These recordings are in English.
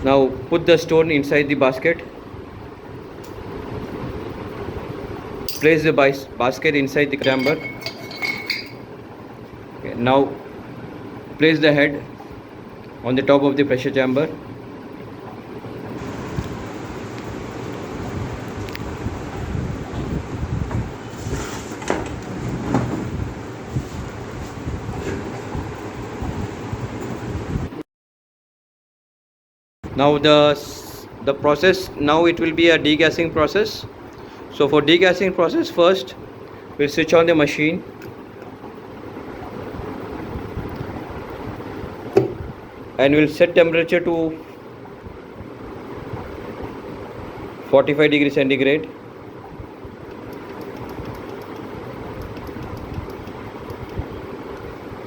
Now put the stone inside the basket. Place the basket inside the chamber. Okay, now place the head on the top of the pressure chamber. Now the process, now it will be a degassing process. So for degassing process, first we'll switch on the machine. And we'll set temperature to 45 degrees centigrade.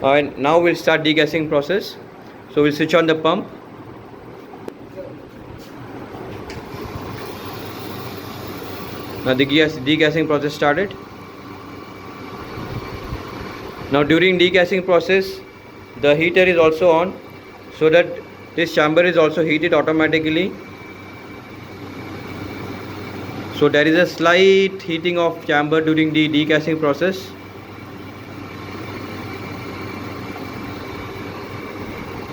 And now we'll start degassing process. So we'll switch on the pump. Now the degassing process started. Now during degassing process, the heater is also on, so that this chamber is also heated automatically. So there is a slight heating of chamber during the degassing process.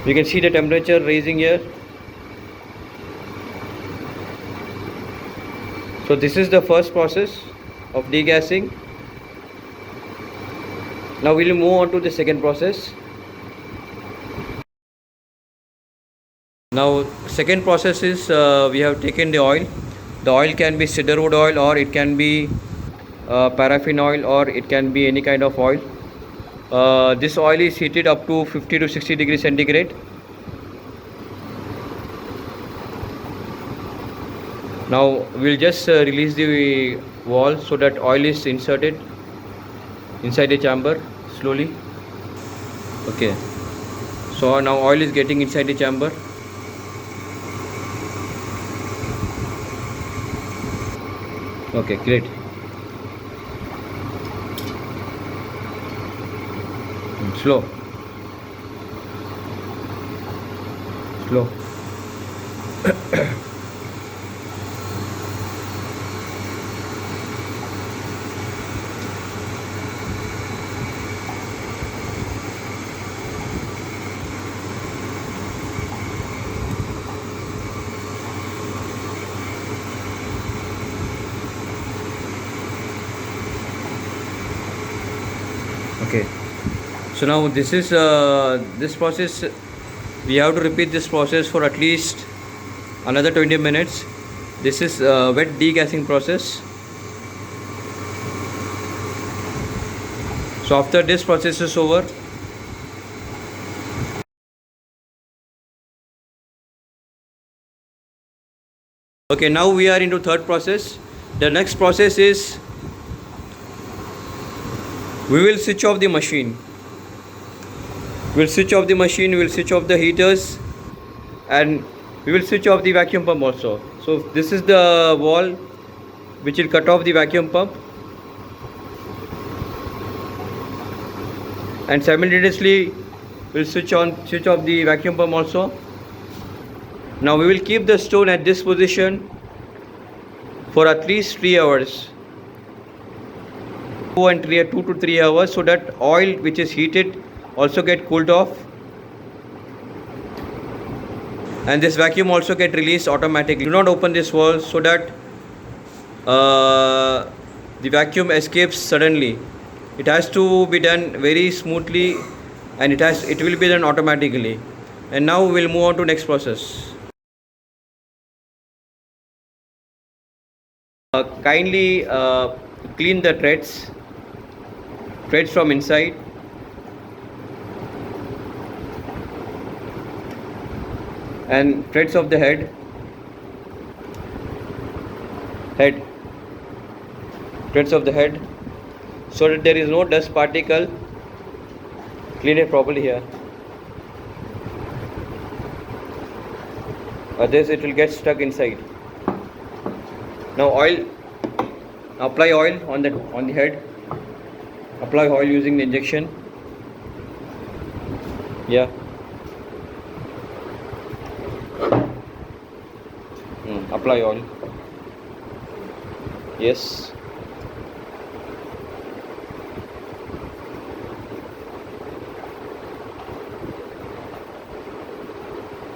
You can see the temperature raising here. So this is the first process of degassing. Now we will move on to the second process. Now second process is we have taken the oil. The oil can be cedarwood oil, or it can be paraffin oil, or it can be any kind of oil. This oil is heated up to 50 to 60 degrees centigrade. Now we'll just release the valve so that oil is inserted inside the chamber slowly. Okay, so now oil is getting inside the chamber. Okay, great. Slow. Okay, so now this is this process, we have to repeat this process for at least another 20 minutes. This is wet degassing process. So after this process is over, okay, now we are into third process. The next process is we will switch off the machine. We'll switch off the machine, we'll switch off the heaters, and we will switch off the vacuum pump also. So this is the valve which will cut off the vacuum pump, and simultaneously we'll switch off the vacuum pump also. Now we will keep the stone at this position for at least 3 hours. 2 to 3 hours, so that oil which is heated also get cooled off, and this vacuum also get released automatically. Do not open this valve so that the vacuum escapes suddenly. It has to be done very smoothly, and it will be done automatically. And now we will move on to next process. Kindly clean the threads from inside. And threads of the head, threads of the head, so that there is no dust particle. Clean it properly here, otherwise it will get stuck inside. Now apply oil on the head. Apply oil using the injection. Yeah. Apply oil. Yes.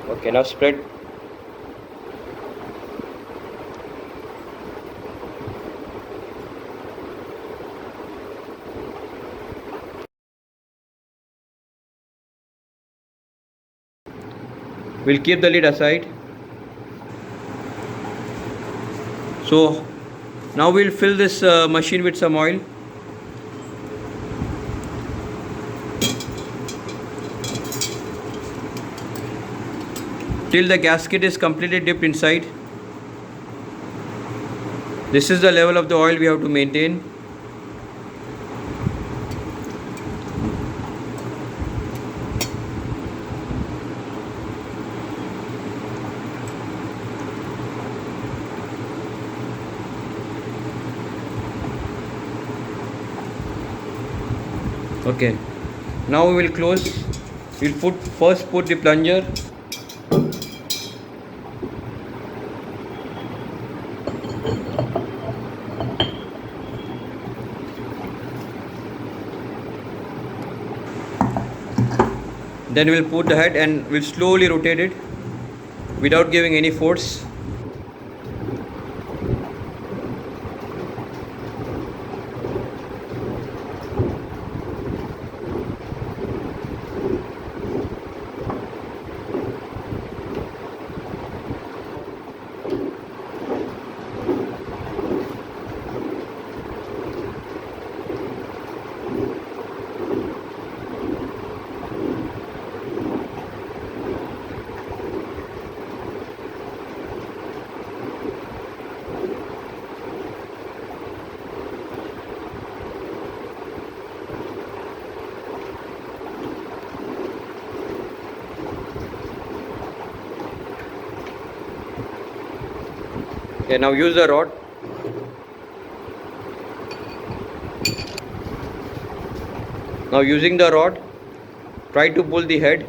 Okay, now spread. We'll keep the lid aside. So now we'll fill this machine with some oil. Till the gasket is completely dipped inside. This is the level of the oil we have to maintain. Okay, now we will close. We'll first put the plunger. Then we'll put the head and we'll slowly rotate it without giving any force. Okay, now use the rod. Now using the rod, try to pull the head.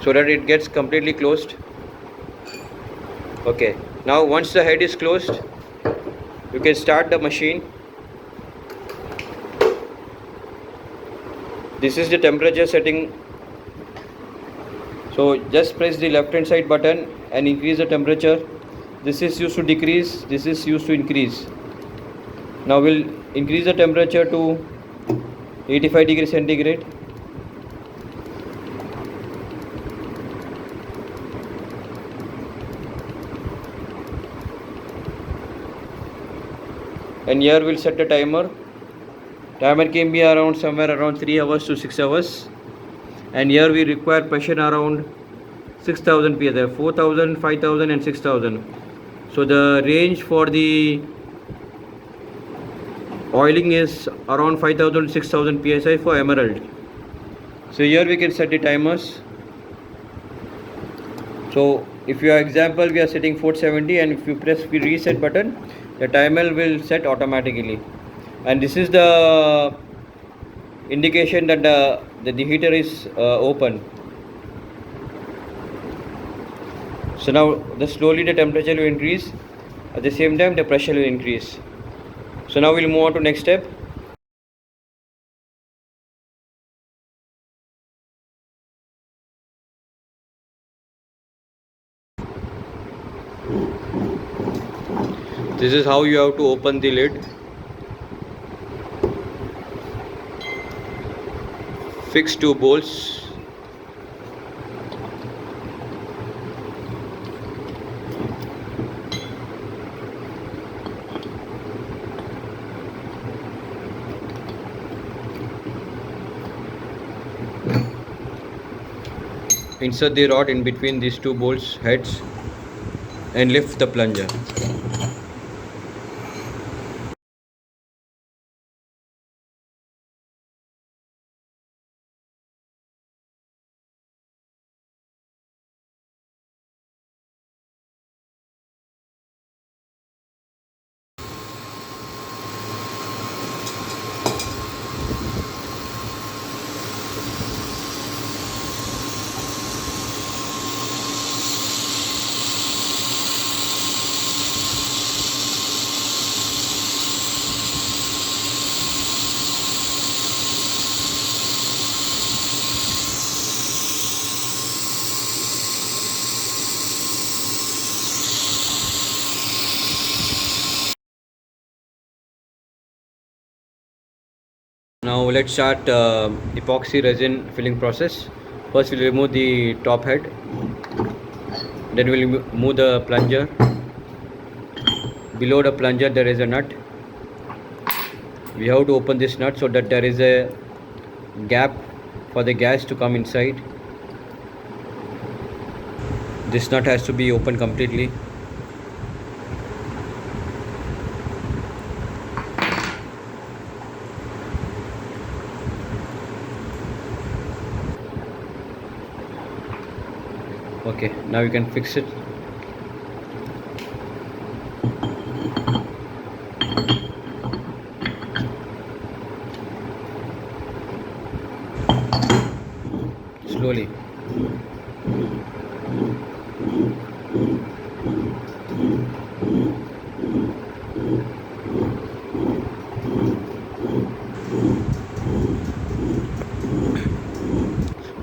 So that it gets completely closed. Okay, now once the head is closed, you can start the machine. This is the temperature setting. So just press the left hand side button and increase the temperature. This is used to decrease, this is used to increase. Now we'll increase the temperature to 85 degrees centigrade. And here we'll set the timer. Timer can be around somewhere around 3 hours to 6 hours. And here we require pressure around 6000 psi, 4000, 5000 and 6000. So the range for the oiling is around 5000 to 6000 psi for emerald. So here we can set the timers. So if your example we are setting 470 and if you press the reset button, the timer will set automatically. And this is the indication that the heater is open. So now slowly the temperature will increase, at the same time the pressure will increase. So now we'll move on to next step. This is how you have to open the lid. Fix two bolts. Insert the rod in between these two bolts heads and lift the plunger. Now let's start epoxy resin filling process. First we'll remove the top head, then we'll remove the plunger. Below the plunger there is a nut. We have to open this nut so that there is a gap for the gas to come inside. This nut has to be opened completely. Okay, now you can fix it. Slowly.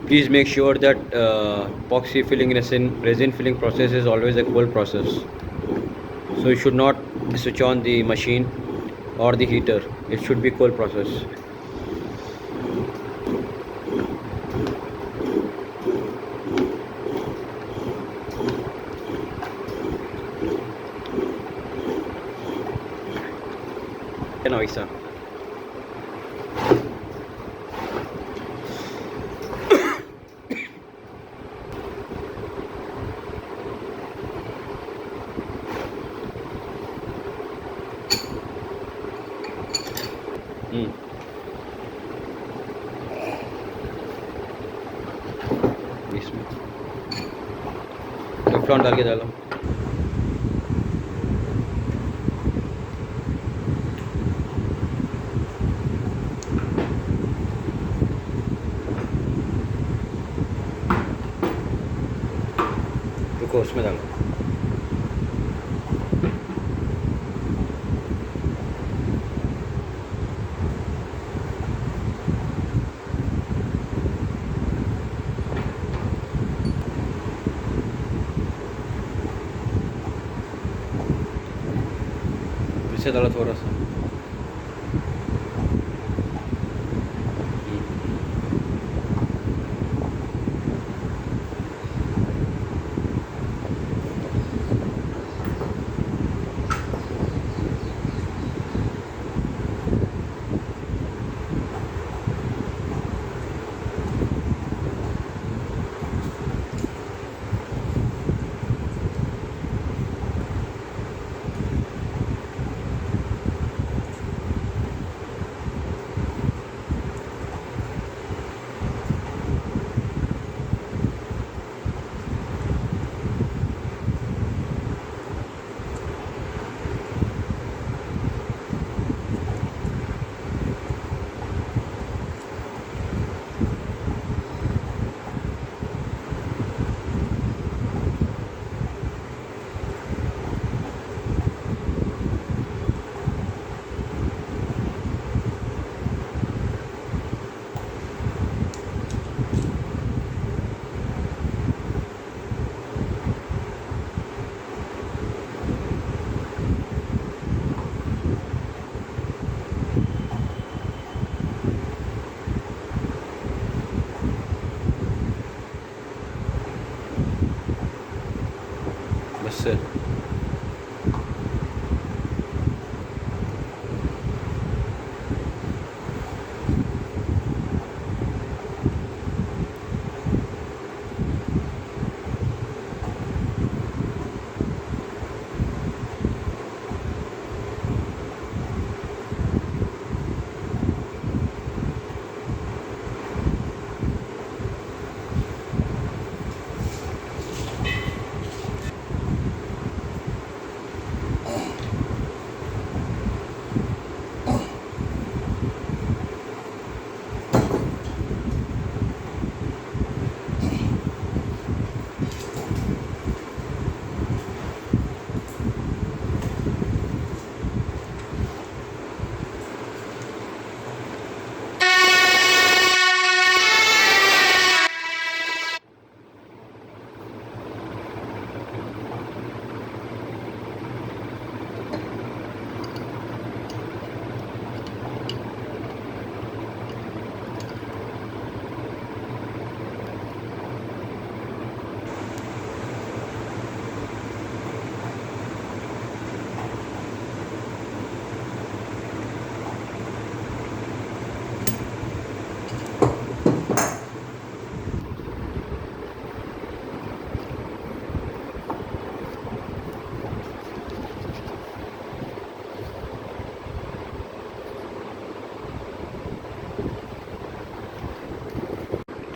Please make sure that epoxy filling resin filling process is always a cold process. So you should not switch on the machine or the heater. It should be cold process. Now, Isa. इसमें Teflon डाल के डालो. रुको उसमें डालो. इसे डालो थोड़ा सा.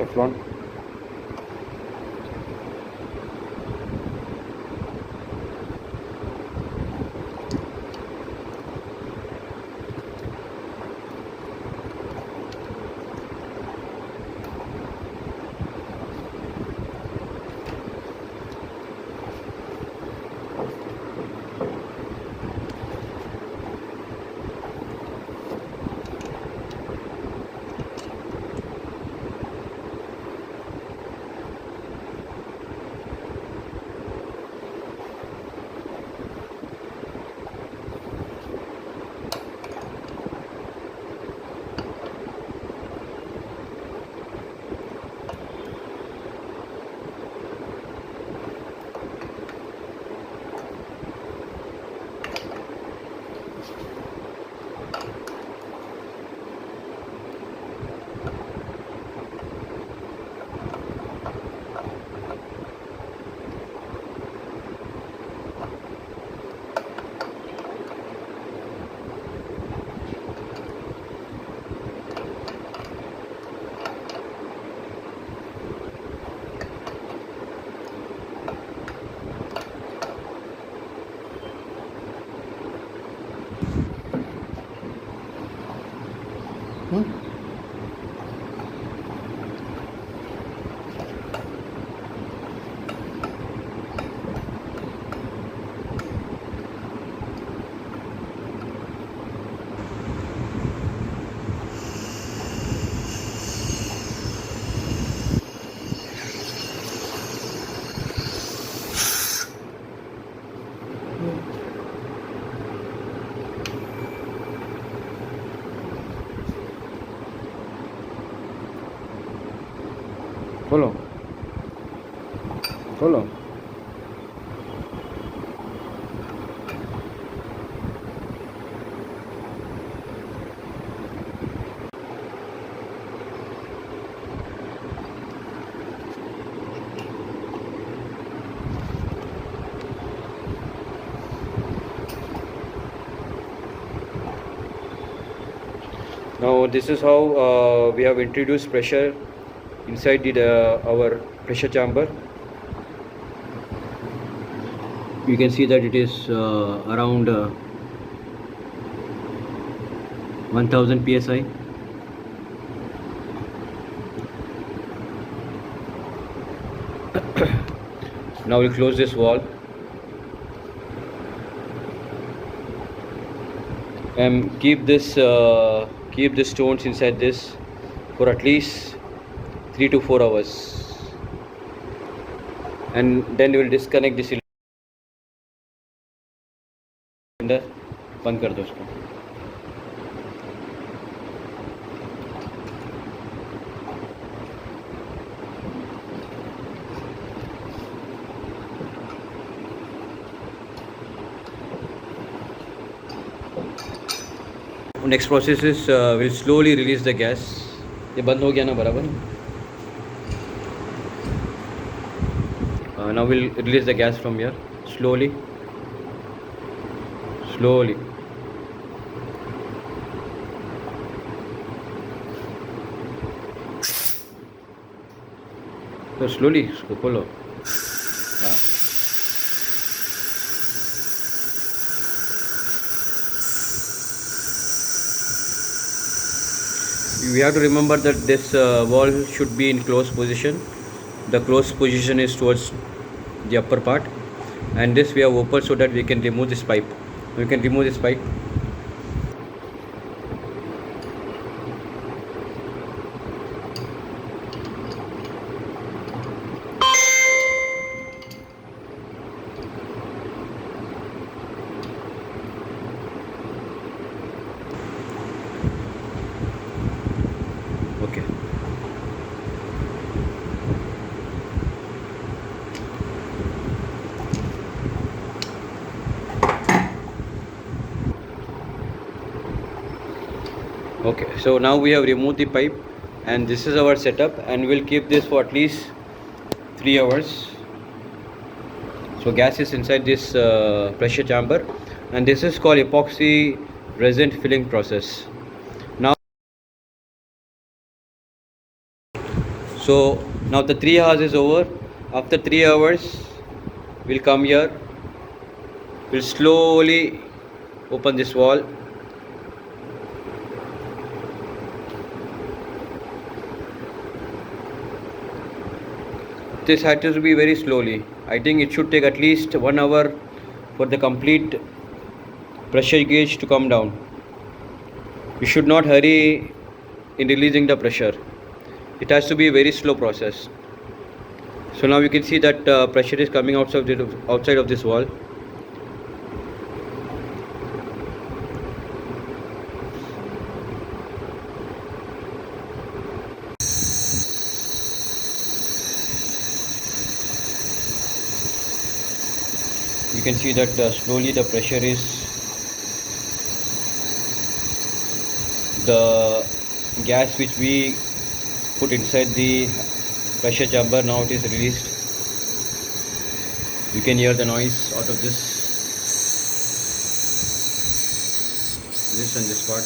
Teflon. Follow. Follow. Now this is how we have introduced pressure inside our pressure chamber. You can see that it is around 1000 psi. Now we'll close this wall and keep the stones inside this for at least 3 to 4 hours, and then we will disconnect the cylinder. बंद कर दो उसको. Next process is we'll slowly release the gas. ये बंद हो गया ना बराबर. Now we'll release the gas from here slowly. So slowly इसको खोलो. We have to remember that this wall should be in closed position. The closed position is towards the upper part, and this we have opened so that we can remove this pipe. We can remove this pipe. Okay. Okay, so now we have removed the pipe, and this is our setup, and we'll keep this for at least 3 hours. So gas is inside this pressure chamber, and this is called epoxy resin filling process. Now So now the 3 hours is over. After 3 hours we'll come here, we'll slowly open this wall. This has to be very slowly. I think it should take at least 1 hour for the complete pressure gauge to come down. You should not hurry in releasing the pressure. It has to be a very slow process. So now you can see that pressure is coming outside of this wall. You can see that slowly the pressure is, the gas which we put inside the pressure chamber, now it is released. You can hear the noise out of this and this part.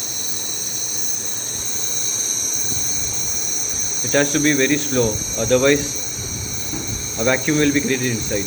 It has to be very slow, otherwise a vacuum will be created inside.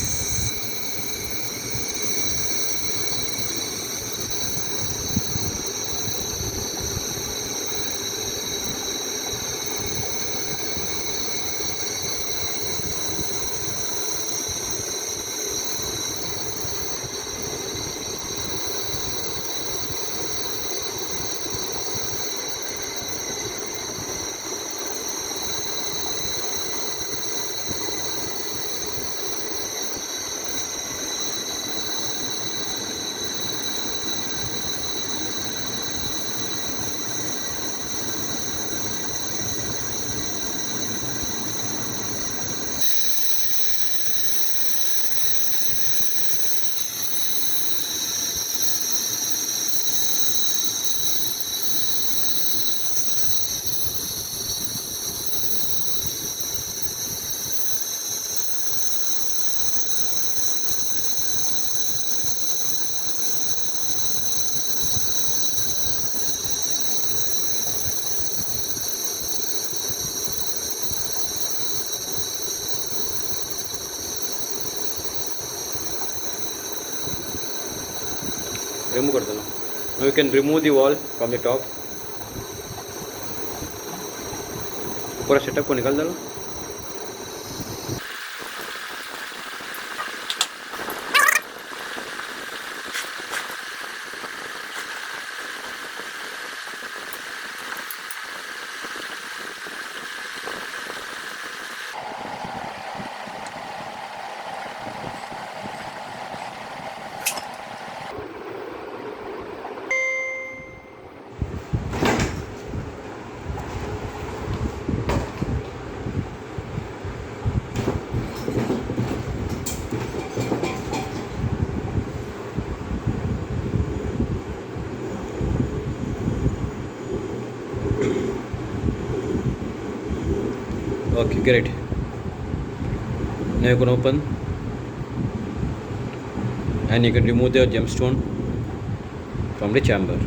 Remove कर देना. Now you can remove the wall from the top. पूरा setup को निकाल देना. Okay, great. Now you can open and you can remove the gemstone from the chamber.